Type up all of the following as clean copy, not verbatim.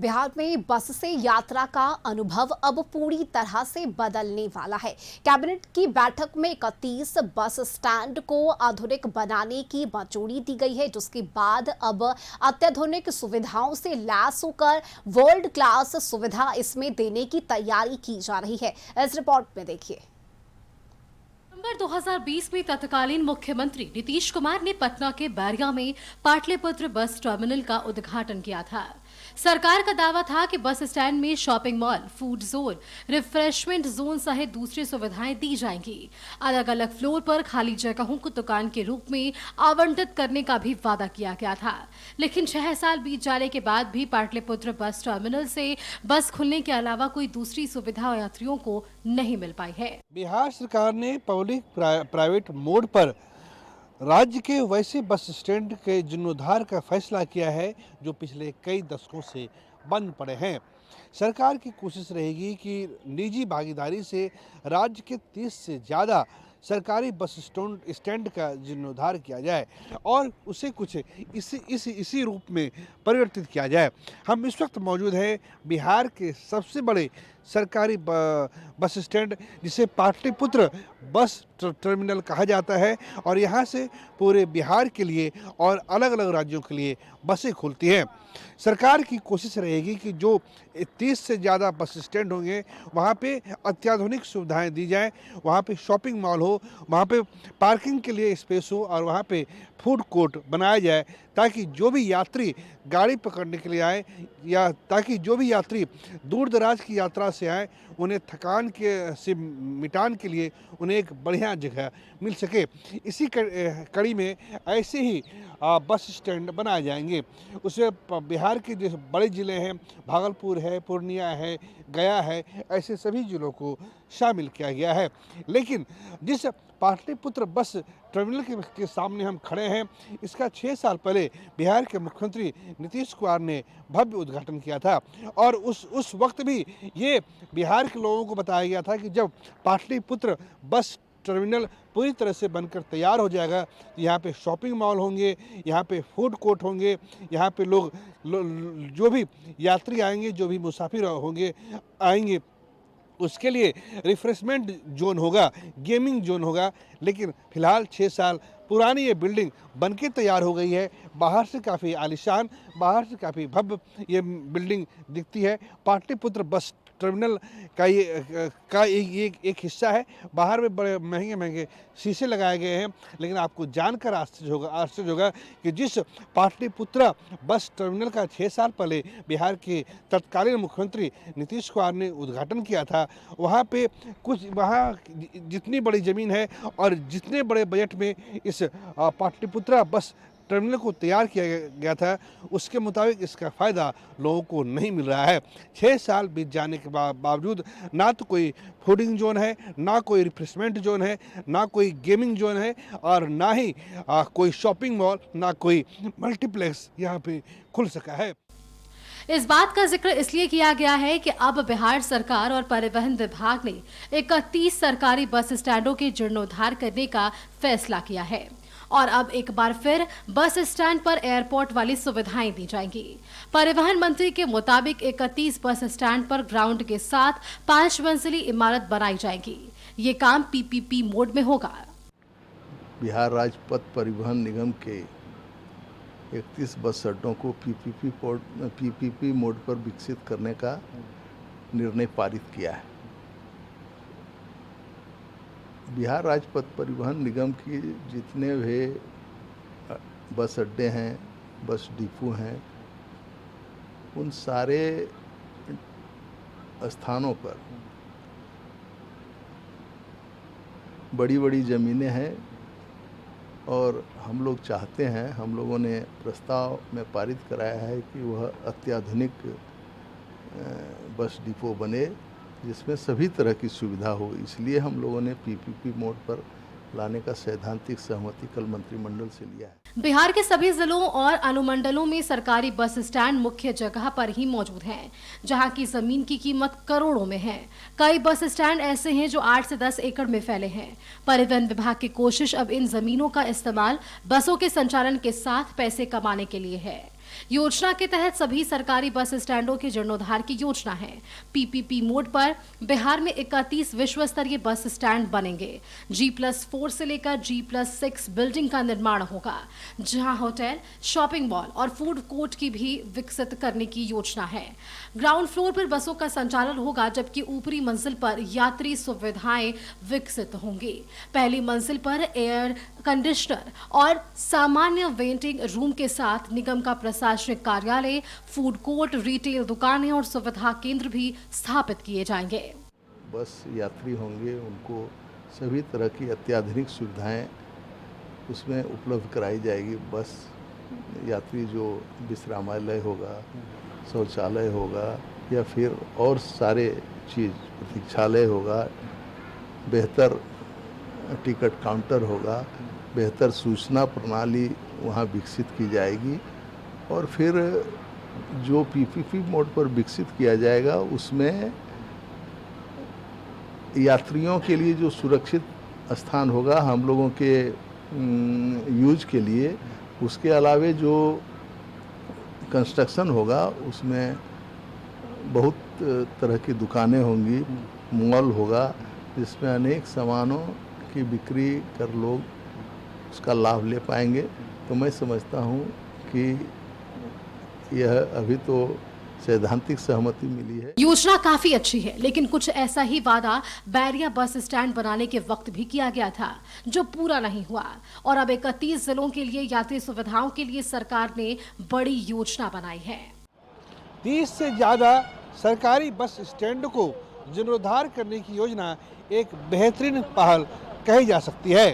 बिहार में बस से यात्रा का अनुभव अब पूरी तरह से बदलने वाला है। कैबिनेट की बैठक में 31 बस स्टैंड को आधुनिक बनाने की मंजूरी दी गई है, जिसके बाद अब अत्याधुनिक सुविधाओं से लैस होकर वर्ल्ड क्लास सुविधा इसमें देने की तैयारी की जा रही है। इस रिपोर्ट में देखिए। नवंबर 2020 में तत्कालीन मुख्यमंत्री नीतीश कुमार ने पटना के बैरिया में पाटलिपुत्र बस टर्मिनल का उद्घाटन किया था। सरकार का दावा था कि बस स्टैंड में shopping mall, food zone, refreshment zone सहित दूसरी सुविधाएं दी जाएंगी। अलग अलग फ्लोर पर खाली जगहों को दुकान के रूप में आवंटित करने का भी वादा किया गया था। लेकिन 6 साल बीत जाने के बाद भी पाटलिपुत्र बस टर्मिनल से बस खुलने के अलावा कोई दूसरी सुविधा यात्रियों को नहीं मिल पाई है। बिहार सरकार ने पब्लिक प्राइवेट मोड पर राज्य के वैसे बस स्टैंड के जीर्णोद्धार का फैसला किया है जो पिछले कई दशकों से बंद पड़े हैं। सरकार की कोशिश रहेगी कि निजी भागीदारी से राज्य के 30 से ज़्यादा सरकारी बस स्टैंड का जीर्णोद्धार किया जाए और उसे कुछ इसी रूप में परिवर्तित किया जाए। हम इस वक्त मौजूद हैं बिहार के सबसे बड़े सरकारी बस स्टैंड, जिसे पाटलिपुत्र बस टर्मिनल कहा जाता है, और यहाँ से पूरे बिहार के लिए और अलग अलग राज्यों के लिए बसें खुलती हैं। सरकार की कोशिश रहेगी कि जो 30 से ज़्यादा बस स्टैंड होंगे वहाँ पे अत्याधुनिक सुविधाएं दी जाएं, वहाँ पे शॉपिंग मॉल हो, वहाँ पे पार्किंग के लिए स्पेस हो और वहाँ पे फूड कोर्ट बनाया जाए, ताकि जो भी यात्री गाड़ी पकड़ने के लिए आए या ताकि जो भी यात्री दूर दराज की यात्रा से आए, उन्हें थकान से मिटान के लिए उन्हें एक बढ़िया जगह मिल सके। इसी कड़ी में ऐसे ही बस स्टैंड बनाए जाएंगे। उसमें बिहार के जो बड़े ज़िले हैं, भागलपुर है, पूर्णिया है, गया है, ऐसे सभी ज़िलों को शामिल किया गया है। लेकिन जिस पाटलिपुत्र बस टर्मिनल के सामने हम खड़े हैं, इसका 6 साल पहले बिहार के मुख्यमंत्री नीतीश कुमार ने भव्य उद्घाटन किया था और उस वक्त भी ये बिहार के लोगों को बताया गया था कि जब पाटलिपुत्र बस टर्मिनल पूरी तरह से बनकर तैयार हो जाएगा, यहाँ पे शॉपिंग मॉल होंगे, यहाँ पे फूड कोर्ट होंगे, यहाँ पे लोग जो भी यात्री आएंगे, जो भी मुसाफिर होंगे आएंगे, उसके लिए रिफ्रेशमेंट जोन होगा, गेमिंग जोन होगा। लेकिन फिलहाल 6 साल पुरानी ये बिल्डिंग बनके तैयार हो गई है। बाहर से काफ़ी आलीशान, बाहर से काफ़ी भव्य ये बिल्डिंग दिखती है। पाटलिपुत्र बस टर्मिनल का एक हिस्सा है। बाहर में बड़े महंगे महंगे शीशे लगाए गए हैं। लेकिन आपको जानकर आश्चर्य होगा कि जिस पाटलिपुत्र बस टर्मिनल का 6 साल पहले बिहार के तत्कालीन मुख्यमंत्री नीतीश कुमार ने उद्घाटन किया था, वहाँ जितनी बड़ी ज़मीन है और जितने बड़े बजट में इस पाटलिपुत्र बस टर्मिनल को तैयार किया गया था, उसके मुताबिक इसका फ़ायदा लोगों को नहीं मिल रहा है। 6 साल बीत जाने के बावजूद ना तो कोई फूडिंग जोन है, ना कोई रिफ्रेशमेंट जोन है, ना कोई गेमिंग जोन है और ना ही कोई शॉपिंग मॉल, ना कोई मल्टीप्लेक्स यहाँ पे खुल सका है। इस बात का जिक्र इसलिए किया गया है कि अब बिहार सरकार और परिवहन विभाग ने 31 सरकारी बस स्टैंडों के जीर्णोद्धार करने का फैसला किया है और अब एक बार फिर बस स्टैंड पर एयरपोर्ट वाली सुविधाएं दी जाएंगी। परिवहन मंत्री के मुताबिक 31 बस स्टैंड पर ग्राउंड के साथ 5 मंजिली इमारत बनाई जाएगी। ये काम पीपीपी मोड में होगा। बिहार राज्य पथ परिवहन निगम के 31 बस अड्डों को पीपीपी मोड पर विकसित करने का निर्णय पारित किया है। बिहार राज्य पथ परिवहन निगम की जितने भी बस अड्डे हैं, बस डिपो हैं, उन सारे स्थानों पर बड़ी बड़ी ज़मीनें हैं और हम लोग चाहते हैं, हम लोगों ने प्रस्ताव में पारित कराया है कि वह अत्याधुनिक बस डिपो बने जिसमें सभी तरह की सुविधा हो। इसलिए हम लोगों ने पीपीपी मोड पर लाने का सैद्धांतिक सहमति कल मंत्रिमंडल से लिया है। बिहार के सभी जिलों और अनुमंडलों में सरकारी बस स्टैंड मुख्य जगह पर ही मौजूद हैं, जहां की जमीन की कीमत करोड़ों में है। कई बस स्टैंड ऐसे हैं जो 8 से 10 एकड़ में फैले हैं। परिवहन विभाग की कोशिश अब इन जमीनों का इस्तेमाल बसों के संचालन के साथ पैसे कमाने के लिए है। योजना के तहत सभी सरकारी बस स्टैंडों के जीर्णोद्धार की योजना है। पीपीपी मोड पर बिहार में 31 विश्व स्तरीय बस स्टैंड बनेंगे। G+4 से लेकर G+6 बिल्डिंग का निर्माण होगा, जहां होटल, शॉपिंग मॉल और फूड कोर्ट की भी विकसित करने की योजना है। ग्राउंड फ्लोर पर बसों का संचालन होगा, जबकि ऊपरी मंजिल पर यात्री सुविधाएं विकसित होंगी। पहली मंजिल पर एयर कंडीशनर और सामान्य वेटिंग रूम के साथ निगम का प्रशासनिक कार्यालय, फूड कोर्ट, रिटेल दुकानें और सुविधा केंद्र भी स्थापित किए जाएंगे। बस यात्री होंगे, उनको सभी तरह की अत्याधुनिक सुविधाएं उसमें उपलब्ध कराई जाएगी। बस यात्री जो विश्रामालय होगा, शौचालय होगा या फिर और सारे चीज़, प्रतीक्षालय होगा, बेहतर टिकट काउंटर होगा, बेहतर सूचना प्रणाली वहाँ विकसित की जाएगी। और फिर जो पीपीपी मोड पर विकसित किया जाएगा उसमें यात्रियों के लिए जो सुरक्षित स्थान होगा हम लोगों के यूज के लिए, उसके अलावे जो कंस्ट्रक्शन होगा उसमें बहुत तरह की दुकानें होंगी, मॉल होगा, जिसमें अनेक सामानों की बिक्री कर लोग उसका लाभ ले पाएंगे। तो मैं समझता हूँ कि यह अभी तो सैद्धांतिक सहमति मिली है। योजना काफी अच्छी है, लेकिन कुछ ऐसा ही वादा बैरिया बस स्टैंड बनाने के वक्त भी किया गया था, जो पूरा नहीं हुआ। और अब 31 जिलों के लिए यात्री सुविधाओं के लिए सरकार ने बड़ी योजना बनाई है। 30 से ज़्यादा सरकारी बस स्टैंड को जीर्णोद्धार करने की योजना एक बेहतरीन पहल कही जा सकती है।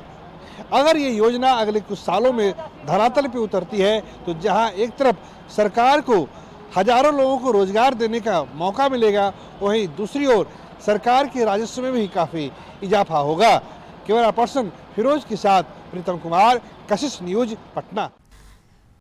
अगर ये योजना अगले कुछ सालों में धरातल पर उतरती है तो जहां एक तरफ सरकार को हजारों लोगों को रोजगार देने का मौका मिलेगा, वहीं दूसरी ओर सरकार के राजस्व में भी काफ़ी इजाफा होगा। कैमरा पर्सन फिरोज के साथ प्रीतम कुमार, कशिश न्यूज, पटना।